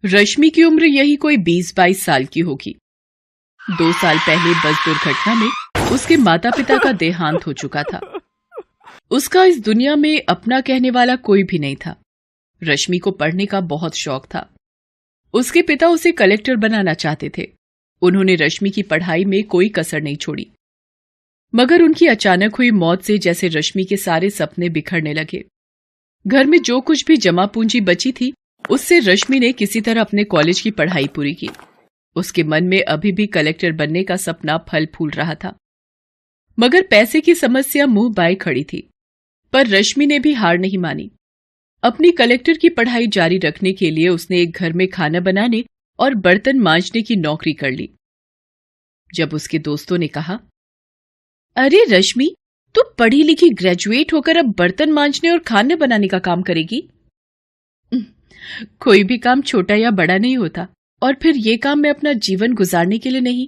रश्मि की उम्र यही कोई 20-22 साल की होगी। 2 साल पहले बस दुर्घटना में उसके माता पिता का देहांत हो चुका था। उसका इस दुनिया में अपना कहने वाला कोई भी नहीं था। रश्मि को पढ़ने का बहुत शौक था। उसके पिता उसे कलेक्टर बनाना चाहते थे। उन्होंने रश्मि की पढ़ाई में कोई कसर नहीं छोड़ी। मगर उनकी अचानक हुई मौत से जैसे रश्मि के सारे सपने बिखरने लगे। घर में जो कुछ भी जमा पूंजी बची थी, उससे रश्मि ने किसी तरह अपने कॉलेज की पढ़ाई पूरी की। उसके मन में अभी भी कलेक्टर बनने का सपना फल फूल रहा था। मगर पैसे की समस्या मुंह बाए खड़ी थी। पर रश्मि ने भी हार नहीं मानी। अपनी कलेक्टर की पढ़ाई जारी रखने के लिए उसने एक घर में खाना बनाने और बर्तन मांजने की नौकरी कर ली। जब उसके दोस्तों ने कहा, अरे रश्मि, तू पढ़ी लिखी ग्रेजुएट होकर अब बर्तन मांजने और खाना बनाने का काम करेगी? कोई भी काम छोटा या बड़ा नहीं होता, और फिर ये काम मैं अपना जीवन गुजारने के लिए नहीं,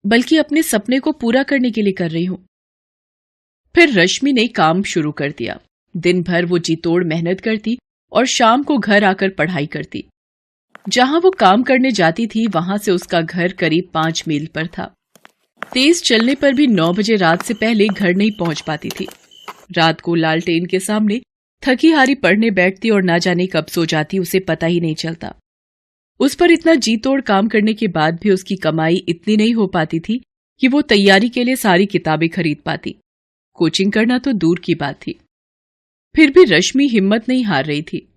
बल्कि अपने सपने को पूरा करने के लिए कर रही हूं। फिर रश्मि ने काम शुरू कर दिया। दिन भर वो जी तोड़ मेहनत करती और शाम को घर आकर पढ़ाई करती। जहां वो काम करने जाती थी, वहां से उसका घर करीब 5 मील पर था। तेज चलने पर भी 9 बजे रात से पहले घर नहीं पहुंच पाती थी। रात को लालटेन के सामने थकी हारी पढ़ने बैठती और ना जाने कब सो जाती, उसे पता ही नहीं चलता। उस पर इतना जी तोड़ काम करने के बाद भी उसकी कमाई इतनी नहीं हो पाती थी कि वो तैयारी के लिए सारी किताबें खरीद पाती। कोचिंग करना तो दूर की बात थी। फिर भी रश्मि हिम्मत नहीं हार रही थी।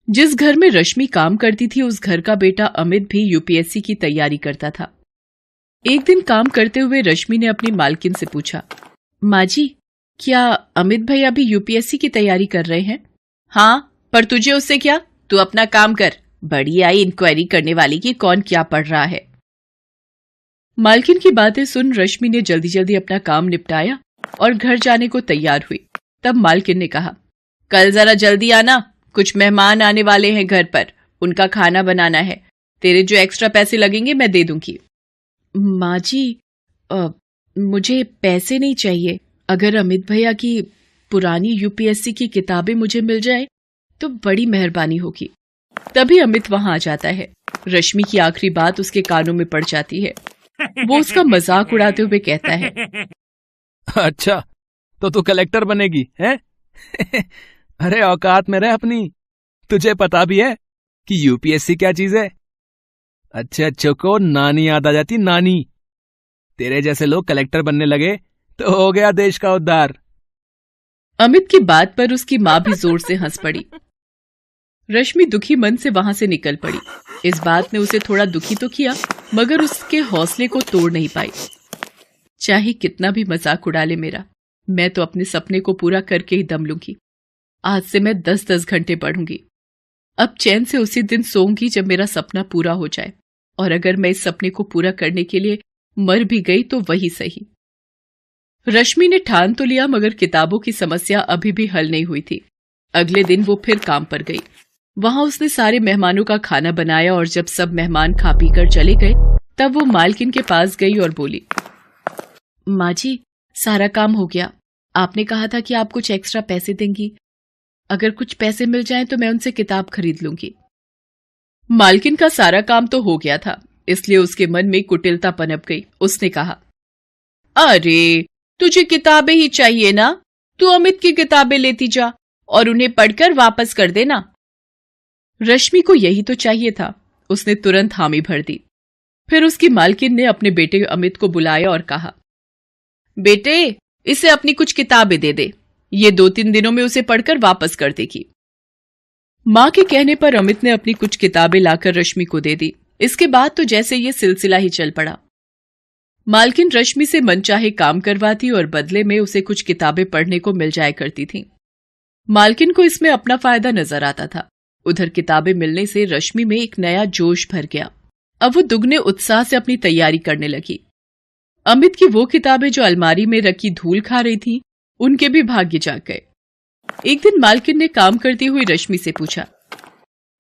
जिस घर में रश्मि काम करती थी, उस घर का बेटा अमित भी यूपीएससी की तैयारी करता था। एक दिन काम करते हुए रश्मि ने अपनी मालकिन से पूछा, माँ जी, क्या अमित भैया भी यूपीएससी की तैयारी कर रहे हैं? हाँ, पर तुझे उससे क्या? तू अपना काम कर। बड़ी आई इंक्वायरी करने वाली कि कौन क्या पढ़ रहा है। मालकिन की बातें सुन रश्मि ने जल्दी जल्दी अपना काम निपटाया और घर जाने को तैयार हुई। तब मालकिन ने कहा, कल जरा जल्दी आना, कुछ मेहमान आने वाले हैं घर पर, उनका खाना बनाना है। तेरे जो एक्स्ट्रा पैसे लगेंगे मैं दे दूंगी। माँ जी, मुझे पैसे नहीं चाहिए। अगर अमित भैया की पुरानी यूपीएससी की किताबें मुझे मिल जाए तो बड़ी मेहरबानी होगी। तभी अमित वहां आ जाता है। रश्मि की आखिरी बात उसके कानों में पड़ जाती है। वो उसका मजाक उड़ाते हुए कहता है, अच्छा, तो तू कलेक्टर बनेगी हैं? अरे औकात में रह अपनी। तुझे पता भी है कि यूपीएससी क्या चीज है? अच्छे अच्छों को नानी याद आ जाती, नानी। तेरे जैसे लोग कलेक्टर बनने लगे तो हो गया देश का उद्धार। अमित की बात पर उसकी मां भी जोर से हंस पड़ी। रश्मि दुखी मन से वहां से निकल पड़ी। इस बात ने उसे थोड़ा दुखी तो किया, मगर उसके हौसले को तोड़ नहीं पाई। चाहे कितना भी मजाक उड़ा ले मेरा, मैं तो अपने सपने को पूरा करके ही दम लूंगी। आज से मैं 10-10 घंटे पढ़ूंगी। अब चैन से उसी दिन सोऊंगी जब मेरा सपना पूरा हो जाए, और अगर मैं इस सपने को पूरा करने के लिए मर भी गई तो वही सही। रश्मि ने ठान तो लिया, मगर किताबों की समस्या अभी भी हल नहीं हुई थी। अगले दिन वो फिर काम पर गई। वहां उसने सारे मेहमानों का खाना बनाया, और जब सब मेहमान खा पी कर चले गए, तब वो मालकिन के पास गई और बोली, माँ जी, सारा काम हो गया। आपने कहा था कि आप कुछ एक्स्ट्रा पैसे देंगी। अगर कुछ पैसे मिल जाएं तो मैं उनसे किताब खरीद लूंगी। मालकिन का सारा काम तो हो गया था, इसलिए उसके मन में कुटिलता पनप गई। उसने कहा, अरे, तुझे किताबें ही चाहिए ना? तू अमित की किताबें लेती जा और उन्हें पढ़कर वापस कर देना। रश्मि को यही तो चाहिए था। उसने तुरंत हामी भर दी। फिर उसकी मालकिन ने अपने बेटे अमित को बुलाया और कहा, बेटे, इसे अपनी कुछ किताबें दे दे। ये 2-3 दिनों में उसे पढ़कर वापस कर देगी। मां के कहने पर अमित ने अपनी कुछ किताबें लाकर रश्मि को दे दी। इसके बाद तो जैसे ये सिलसिला ही चल पड़ा। मालकिन रश्मि से मनचाहे काम करवाती और बदले में उसे कुछ किताबें पढ़ने को मिल जाया करती थीं। मालकिन को इसमें अपना फायदा नजर आता था। उधर किताबें मिलने से रश्मि में एक नया जोश भर गया। अब वो दुगने उत्साह से अपनी तैयारी करने लगी। अमित की वो किताबें जो अलमारी में रखी धूल खा रही थीं, उनके भी भाग्य जाग गए। एक दिन मालकिन ने काम करती हुई रश्मि से पूछा,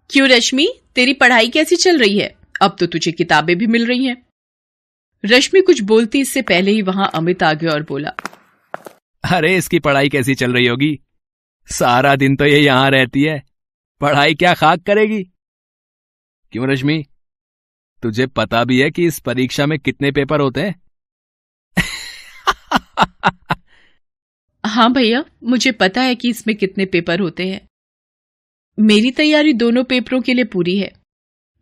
क्यों रश्मि, तेरी पढ़ाई कैसी चल रही है? अब तो तुझे किताबें भी मिल रही हैं। रश्मि कुछ बोलती इससे पहले ही वहां अमित आ गया और बोला, अरे, इसकी पढ़ाई कैसी चल रही होगी? सारा दिन तो ये यहां रहती है, पढ़ाई क्या खाक करेगी। क्यों रश्मि, तुझे पता भी है कि इस परीक्षा में कितने पेपर होते हैं? हाँ भैया, मुझे पता है कि इसमें कितने पेपर होते हैं। मेरी तैयारी दोनों पेपरों के लिए पूरी है।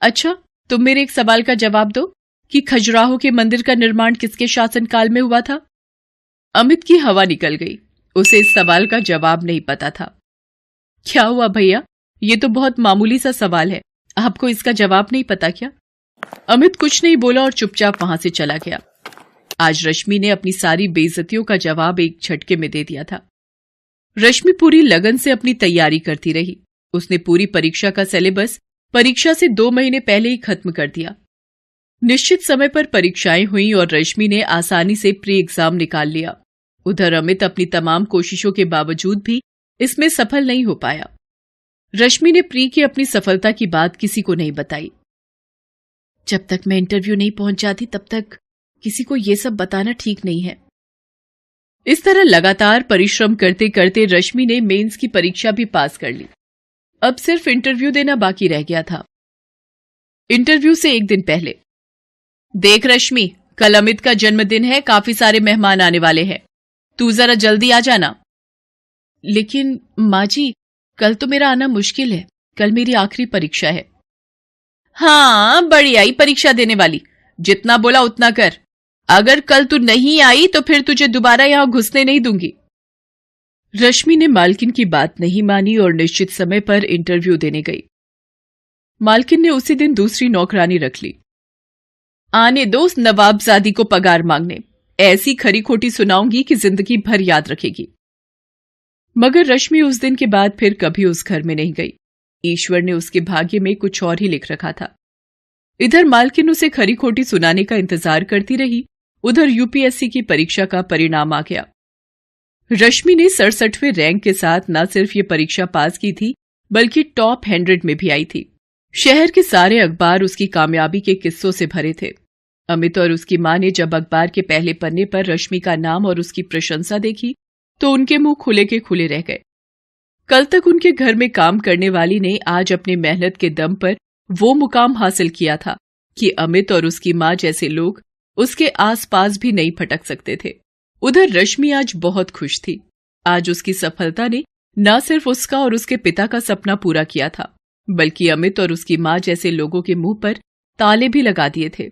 अच्छा, तुम मेरे एक सवाल का जवाब दो कि खजुराहो के मंदिर का निर्माण किसके शासनकाल में हुआ था? अमित की हवा निकल गई। उसे इस सवाल का जवाब नहीं पता था। क्या हुआ भैया, ये तो बहुत मामूली सा सवाल है, आपको इसका जवाब नहीं पता क्या? अमित कुछ नहीं बोला और चुपचाप वहां से चला गया। आज रश्मि ने अपनी सारी बेइज्जतियों का जवाब एक झटके में दे दिया था। रश्मि पूरी लगन से अपनी तैयारी करती रही। उसने पूरी परीक्षा का सिलेबस परीक्षा से 2 महीने पहले ही खत्म कर दिया। निश्चित समय पर परीक्षाएं हुई और रश्मि ने आसानी से प्री एग्जाम निकाल लिया। उधर अमित अपनी तमाम कोशिशों के बावजूद भी इसमें सफल नहीं हो पाया। रश्मि ने प्री की अपनी सफलता की बात किसी को नहीं बताई। जब तक मैं इंटरव्यू नहीं पहुंच जाती तब तक किसी को यह सब बताना ठीक नहीं है। इस तरह लगातार परिश्रम करते करते रश्मि ने मेंस की परीक्षा भी पास कर ली। अब सिर्फ इंटरव्यू देना बाकी रह गया था। इंटरव्यू से एक दिन पहले, देख रश्मि, कल अमित का जन्मदिन है, काफी सारे मेहमान आने वाले हैं, तू जरा जल्दी आ जाना। लेकिन माँ जी, कल तो मेरा आना मुश्किल है, कल मेरी आखिरी परीक्षा है। हाँ, बड़ी आई परीक्षा देने वाली, जितना बोला उतना कर। अगर कल तू नहीं आई तो फिर तुझे दोबारा यहां घुसने नहीं दूंगी। रश्मि ने मालकिन की बात नहीं मानी और निश्चित समय पर इंटरव्यू देने गई। मालकिन ने उसी दिन दूसरी नौकरानी रख ली। आने दो उस नवाबजादी को पगार मांगने, ऐसी खरी खोटी सुनाऊंगी कि जिंदगी भर याद रखेगी। मगर रश्मि उस दिन के बाद फिर कभी उस घर में नहीं गई। ईश्वर ने उसके भाग्य में कुछ और ही लिख रखा था। इधर मालकिन उसे खरी खोटी सुनाने का इंतजार करती रही, उधर यूपीएससी की परीक्षा का परिणाम आ गया। रश्मि ने 67वें रैंक के साथ न सिर्फ ये परीक्षा पास की थी, बल्कि टॉप 100 में भी आई थी। शहर के सारे अखबार उसकी कामयाबी के किस्सों से भरे थे। अमित और उसकी मां ने जब अखबार के पहले पन्ने पर रश्मि का नाम और उसकी प्रशंसा देखी तो उनके मुंह खुले के खुले रह गए। कल तक उनके घर में काम करने वाली ने आज अपने मेहनत के दम पर वो मुकाम हासिल किया था कि अमित और उसकी मां जैसे लोग उसके आसपास भी नहीं फटक सकते थे। उधर रश्मि आज बहुत खुश थी। आज उसकी सफलता ने न सिर्फ उसका और उसके पिता का सपना पूरा किया था, बल्कि अमित और उसकी मां जैसे लोगों के मुंह पर ताले भी लगा दिए थे,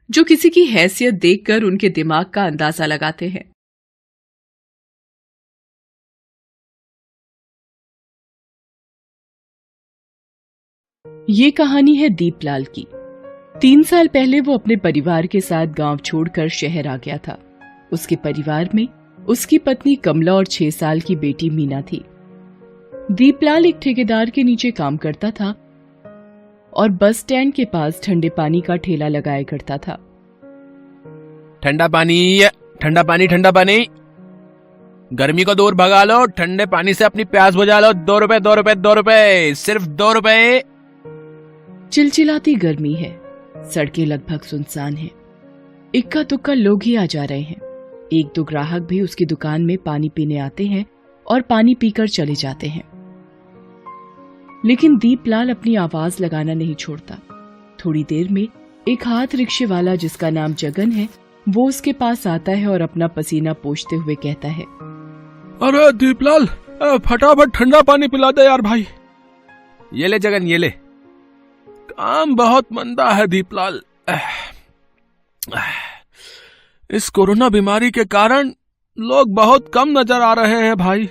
जो किसी की हैसियत देखकर उनके दिमाग का अंदाजा लगाते हैं। ये कहानी है दीपलाल की। 3 साल पहले वो अपने परिवार के साथ गांव छोड़कर शहर आ गया था। उसके परिवार में उसकी पत्नी कमला और 6 साल की बेटी मीना थी। दीपलाल एक ठेकेदार के नीचे काम करता था और बस स्टैंड के पास ठंडे पानी का ठेला लगाया करता था। ठंडा पानी, ठंडा पानी, ठंडा पानी, गर्मी को दूर भगा लो, ठंडे पानी से अपनी प्यास बुझा लो। 2 रुपए, 2 रुपए, 2 रुपए, सिर्फ 2 रुपए। चिलचिलाती गर्मी है, सड़कें लगभग सुनसान हैं। इक्का दुक्का लोग ही आ जा रहे हैं। 1-2 ग्राहक भी उसकी दुकान में पानी पीने आते हैं और पानी पीकर चले जाते हैं। लेकिन दीपलाल अपनी आवाज लगाना नहीं छोड़ता। थोड़ी देर में एक हाथ रिक्शे वाला जिसका नाम जगन है, वो उसके पास आता है और अपना पसीना पोंछते हुए कहता है, अरे दीपलाल, फटाफट ठंडा पानी पिला दे यार भाई। ये ले जगन, ये ले। काम बहुत मंदा है दीपलाल। इस कोरोना बीमारी के कारण लोग बहुत कम नजर आ रहे हैं भाई।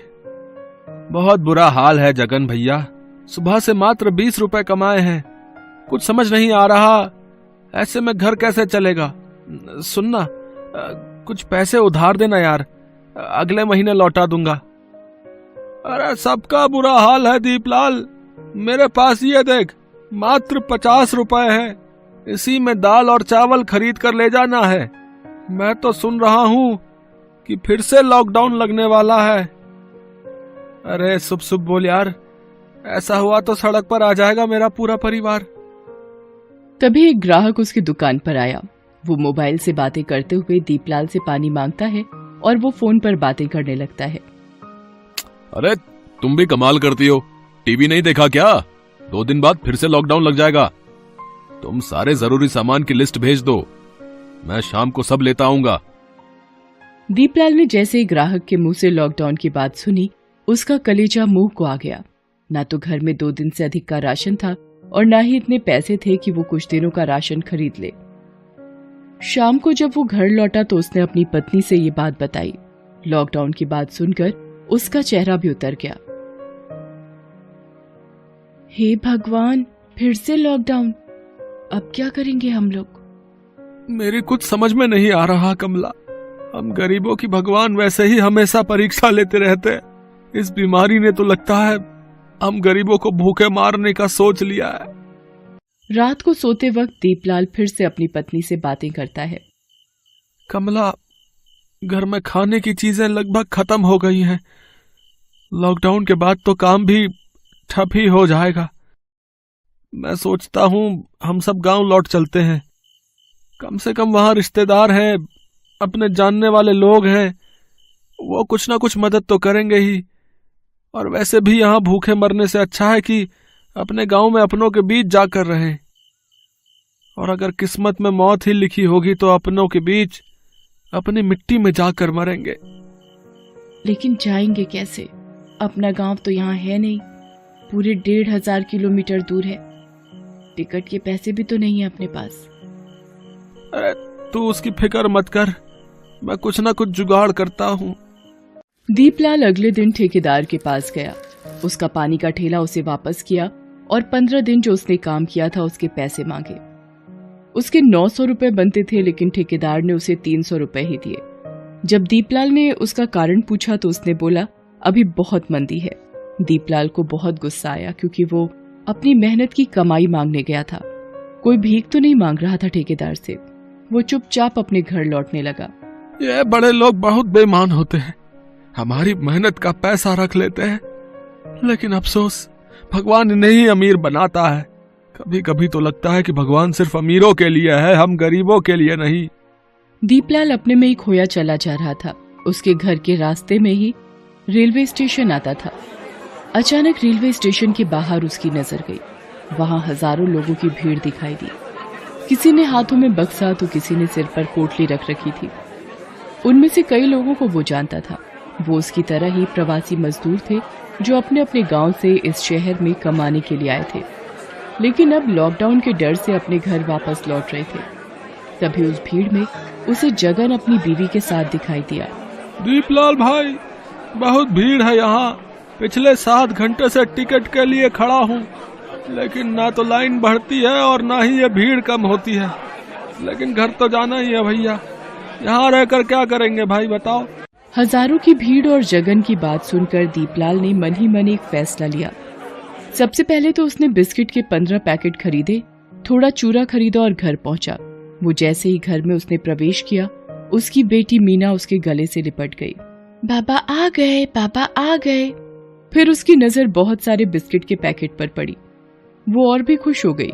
बहुत बुरा हाल है जगन भैया। सुबह से मात्र 20 रुपए कमाए हैं। कुछ समझ नहीं आ रहा, ऐसे में घर कैसे चलेगा। सुनना, कुछ पैसे उधार देना यार, अगले महीने लौटा दूंगा। अरे सबका बुरा हाल है दीपलाल। मेरे पास ये देख, मात्र 50 रुपए है। इसी में दाल और चावल खरीद कर ले जाना है। मैं तो सुन रहा हूं कि फिर से लॉकडाउन लगने वाला है। अरे शुभ शुभ बोल यार, ऐसा हुआ तो सड़क पर आ जाएगा मेरा पूरा परिवार। तभी एक ग्राहक उसकी दुकान पर आया। वो मोबाइल से बातें करते हुए दीपलाल से पानी मांगता है और वो फोन पर बातें करने लगता है। अरे तुम भी कमाल करती हो, टीवी नहीं देखा क्या? 2 दिन बाद फिर से लॉकडाउन लग जाएगा। तुम सारे जरूरी सामान की लिस्ट भेज दो, मैं शाम को सब लेता आऊंगा। दीपलाल ने जैसे ही ग्राहक के मुंह से लॉकडाउन की बात सुनी, उसका कलेजा मुंह को आ गया। ना तो घर में 2 दिन से अधिक का राशन था और ना ही इतने पैसे थे कि वो कुछ दिनों का राशन खरीद ले। शाम को जब वो घर लौटा तो उसने अपनी पत्नी से ये बात बताई। लॉकडाउन की बात सुनकर उसका चेहरा भी उतर गया। हे भगवान, फिर से लॉकडाउन, अब क्या करेंगे हम लोग? मेरी कुछ समझ में नहीं आ रहा कमला। हम गरीबों की भगवान वैसे ही हमेशा परीक्षा लेते रहते हैं। इस बीमारी ने तो लगता है हम गरीबों को भूखे मारने का सोच लिया है। रात को सोते वक्त दीपलाल फिर से अपनी पत्नी से बातें करता है। कमला, घर में खाने की चीजें लगभग खत्म हो गई हैं। लॉकडाउन के बाद तो काम भी ठप ही हो जाएगा। मैं सोचता हूँ हम सब गांव लौट चलते हैं। कम से कम वहां रिश्तेदार हैं, अपने जानने वाले लोग हैं, वो कुछ ना कुछ मदद तो करेंगे ही। और वैसे भी यहाँ भूखे मरने से अच्छा है कि अपने गांव में अपनों के बीच जाकर रहें। और अगर किस्मत में मौत ही लिखी होगी तो अपनों के बीच अपनी मिट्टी में जाकर मरेंगे। लेकिन जाएंगे कैसे? अपना गांव तो यहाँ है नहीं, पूरे 1500 किलोमीटर दूर है। टिकट के पैसे भी तो नहीं है अपने पास। अरे तू उसकी फिक्र मत कर, मैं कुछ ना कुछ जुगाड़ करता हूँ। दीपलाल अगले दिन ठेकेदार के पास गया। उसका पानी का ठेला उसे वापस किया और 15 दिन जो उसने काम किया था उसके पैसे मांगे। उसके 900 रुपए बनते थे, लेकिन ठेकेदार ने उसे 300 रुपए ही दिए। जब दीपलाल ने उसका कारण पूछा तो उसने बोला, अभी बहुत मंदी है। दीपलाल को बहुत गुस्सा आया, क्योंकि वो अपनी मेहनत की कमाई मांगने गया था। कोई भीख तो नहीं मांग रहा था ठेकेदार से। वो चुपचाप अपने घर लौटने लगा। ये बड़े लोग बहुत बेईमान होते हैं, हमारी मेहनत का पैसा रख लेते हैं, लेकिन अफसोस भगवान इन्हें ही अमीर बनाता है। कभी कभी तो लगता है कि भगवान सिर्फ अमीरों के लिए है, हम गरीबों के लिए नहीं। दीपलाल अपने में ही खोया चला जा रहा था। उसके घर के रास्ते में ही रेलवे स्टेशन आता था। अचानक रेलवे स्टेशन के बाहर उसकी नजर गई। वहां हजारों लोगों की भीड़ दिखाई दी। किसी ने हाथों में बक्सा तो किसी ने सिर पर पोटली रख रखी थी। उनमें से कई लोगों को वो जानता था। वो उसकी तरह ही प्रवासी मजदूर थे जो अपने अपने गांव से इस शहर में कमाने के लिए आए थे, लेकिन अब लॉकडाउन के डर से अपने घर वापस लौट रहे थे। तभी उस भीड़ में उसे जगन अपनी बीवी के साथ दिखाई दिया। दीपलाल भाई, बहुत भीड़ है यहाँ। पिछले 7 घंटे से टिकट के लिए खड़ा हूँ, लेकिन ना तो लाइन बढ़ती है और ना ही ये भीड़ कम होती है। लेकिन घर तो जाना ही है भैया, यहाँ रहकर क्या करेंगे भाई बताओ। हजारों की भीड़ और जगन की बात सुनकर दीपलाल ने मन ही मन एक फैसला लिया। सबसे पहले तो उसने बिस्किट के 15 पैकेट खरीदे, थोड़ा चूरा खरीदा और घर पहुंचा। वो जैसे ही घर में उसने प्रवेश किया, उसकी बेटी मीना उसके गले से लिपट गई। बाबा आ गए, पापा आ गए। फिर उसकी नजर बहुत सारे बिस्किट के पैकेट पर पड़ी। वो और भी खुश हो गई।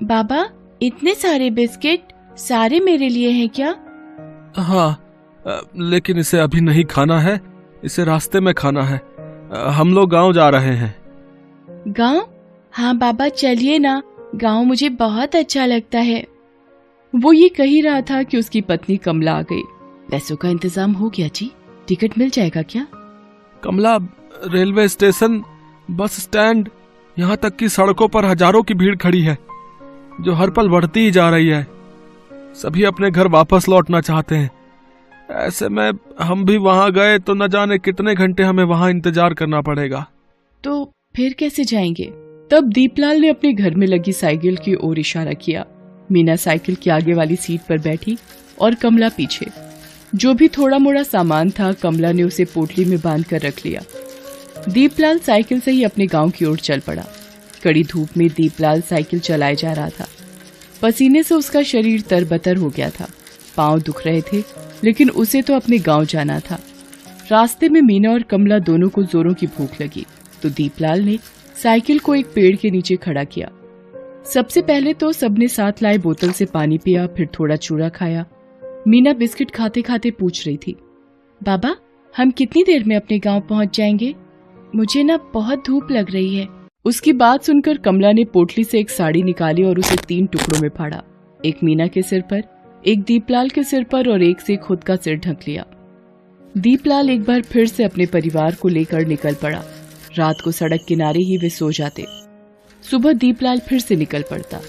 बाबा, इतने सारे बिस्किट, सारे मेरे लिए हैं क्या? हाँ, लेकिन इसे अभी नहीं खाना है, इसे रास्ते में खाना है। हम लोग गांव जा रहे हैं। गांव? हाँ बाबा, चलिए ना, गांव मुझे बहुत अच्छा लगता है। वो ये कह ही रहा था कि उसकी पत्नी कमला आ गई। पैसों का इंतजाम हो गया जी, टिकट मिल जाएगा क्या? कमला, रेलवे स्टेशन, बस स्टैंड, यहाँ तक कि सड़कों पर हजारों की भीड़ खड़ी है, जो हर पल बढ़ती ही जा रही है। सभी अपने घर वापस लौटना चाहते हैं। ऐसे में हम भी वहां गए तो न जाने कितने घंटे हमें वहां इंतजार करना पड़ेगा। तो फिर कैसे जाएंगे? तब दीपलाल ने अपने घर में लगी साइकिल की ओर इशारा किया। मीना साइकिल की आगे वाली सीट पर बैठी और कमला पीछे। जो भी थोड़ा मोड़ा सामान था कमला ने उसे पोटली में बांध कर रख लिया। दीपलाल साइकिल से ही अपने गांव की ओर चल पड़ा। कड़ी धूप में दीपलाल साइकिल चलाए जा रहा था। पसीने से उसका शरीर तरबतर हो गया था, पांव दुख रहे थे, लेकिन उसे तो अपने गांव जाना था। रास्ते में मीना और कमला दोनों को जोरों की भूख लगी, तो दीपलाल ने साइकिल को एक पेड़ के नीचे खड़ा किया। सबसे पहले तो सबने साथ लाए बोतल से पानी पिया, फिर थोड़ा चूरा खाया। मीना बिस्किट खाते खाते पूछ रही थी, बाबा, हम कितनी देर में अपने गांव पहुंच जाएंगे? मुझे ना बहुत धूप लग रही है। उसकी बात सुनकर कमला ने पोटली से एक साड़ी निकाली और उसे 3 टुकड़ों में फाड़ा। एक मीना के सिर पर, एक दीपलाल के सिर पर और एक से खुद का सिर ढक लिया। दीपलाल एक बार फिर से अपने परिवार को लेकर निकल पड़ा। रात को सड़क किनारे ही वे सो जाते। सुबह दीपलाल फिर से निकल पड़ता।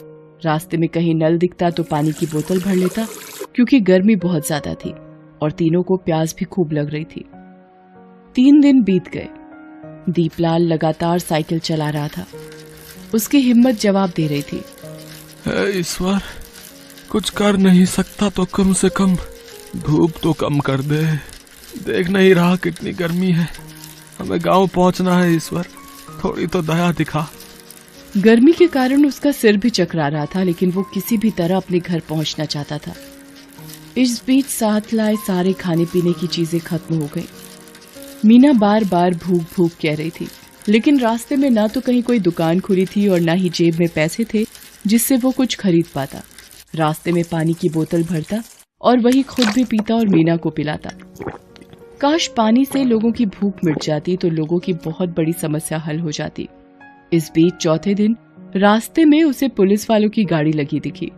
रास्ते में कहीं नल दिखता तो पानी की बोतल भर लेता, क्योंकि गर्मी बहुत ज्यादा थी और तीनों को प्यास भी खूब लग रही थी। 3 दिन बीत गए। दीपलाल लगातार साइकिल चला रहा था। उसकी हिम्मत जवाब दे रही थी, हे ईश्वर, कुछ कर नहीं सकता तो कम से कम धूप तो कम कर दे। देख नहीं रहा कितनी गर्मी है। हमें गांव पहुंचना है ईश्वर, थोड़ी तो दया दिखा। गर्मी के कारण उसका सिर भी चकरा रहा था, लेकिन वो किसी भी तरह अपने घर पहुंचना चाहता था। इस बीच साथ लाए सारे खाने पीने की चीजें खत्म हो गई। मीना बार बार भूख भूख कह रही थी, लेकिन रास्ते में ना तो कहीं कोई दुकान खुली थी और ना ही जेब में पैसे थे जिससे वो कुछ खरीद पाता। रास्ते में पानी की बोतल भरता और वही खुद भी पीता और मीना को पिलाता। काश पानी से लोगों की भूख मिट जाती तो लोगों की बहुत बड़ी समस्या हल हो जाती। इस बीच चौथे दिन रास्ते में उसे पुलिस वालों की गाड़ी लगी दिखी।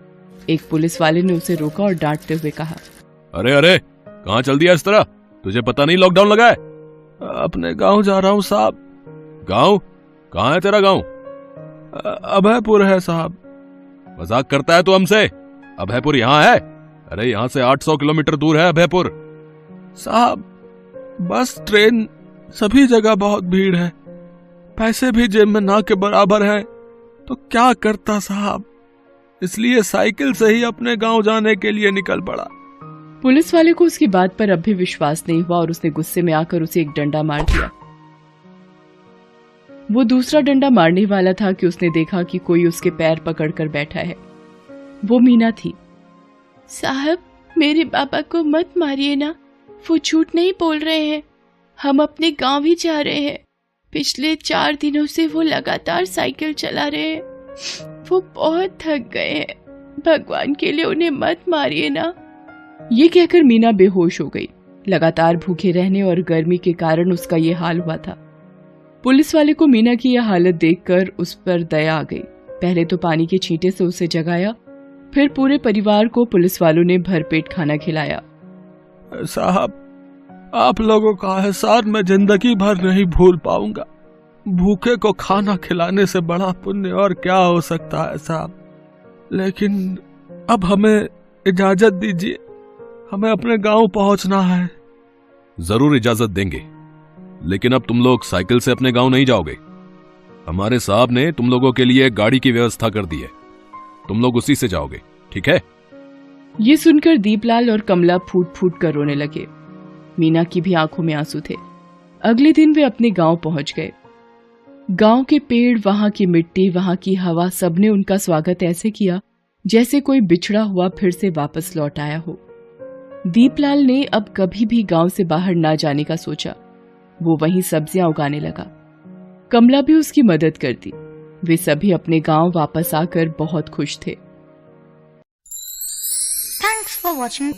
एक पुलिस वाले ने उसे रोका और डांटते हुए कहा, अरे अरे, कहाँ चल दिया इस तरह? तुझे पता नहीं लॉकडाउन लगा है? अपने गांव जा रहा हूँ साहब। गांव? कहाँ है तेरा गांव? अभयपुर है साहब। मजाक करता है तू हमसे? अभयपुर यहाँ है? अरे यहाँ से 800 किलोमीटर दूर है अभयपुर। साहब, बस ट्रेन सभी जगह बहुत भीड़ है, पैसे भी जेब में ना के बराबर है, तो क्या करता साहब, इसलिए साइकिल से ही अपने गांव जाने के लिए निकल पड़ा। पुलिस वाले को उसकी बात पर अब भी विश्वास नहीं हुआ और उसने गुस्से में आकर उसे एक डंडा मार दिया। वो दूसरा डंडा मारने वाला था कि उसने देखा कि कोई उसके पैर पकड़कर बैठा है। वो मीना थी। साहब, मेरे पापा को मत मारिए ना, वो झूठ नहीं बोल रहे हैं। हम अपने गांव ही जा रहे हैं। पिछले 4 दिनों से वो लगातार साइकिल चला रहे हैं। वो बहुत थक गए हैं। भगवान के लिए उन्हें मत मारिए ना। ये कहकर मीना बेहोश हो गई। लगातार भूखे रहने और गर्मी के कारण उसका ये हाल हुआ था। पुलिस वाले को मीना की यह हालत देखकर उस पर दया आ गई। पहले तो पानी के छींटे से उसे जगाया, फिर पूरे परिवार को पुलिस वालों ने भरपेट खाना खिलाया। साहब, आप लोगों का एहसान मैं जिंदगी भर नहीं भूल पाऊंगा। भूखे को खाना खिलाने से बड़ा पुण्य और क्या हो सकता है साहब। लेकिन अब हमें इजाजत दीजिए, हमें अपने गांव पहुंचना है। जरूर इजाजत देंगे, लेकिन अब तुम लोग साइकिल से अपने गांव नहीं जाओगे। हमारे साहब ने तुम लोगों के लिए एक गाड़ी की व्यवस्था कर दी है, तुम लोग उसी से जाओगे, ठीक है? ये सुनकर दीपलाल और कमला फूट फूट कर रोने लगे। मीना की भी आंखों में आंसू थे। अगले दिन वे अपने गांव पहुंच गए। गांव के पेड़, वहां की मिट्टी, वहां की हवा, सबने उनका स्वागत ऐसे किया जैसे कोई बिछड़ा हुआ फिर से वापस लौट आया हो। दीपलाल ने अब कभी भी गांव से बाहर ना जाने का सोचा। वो वहीं सब्जियां उगाने लगा। कमला भी उसकी मदद करती। वे सभी अपने गांव वापस आकर बहुत खुश थे। Thanks for watching.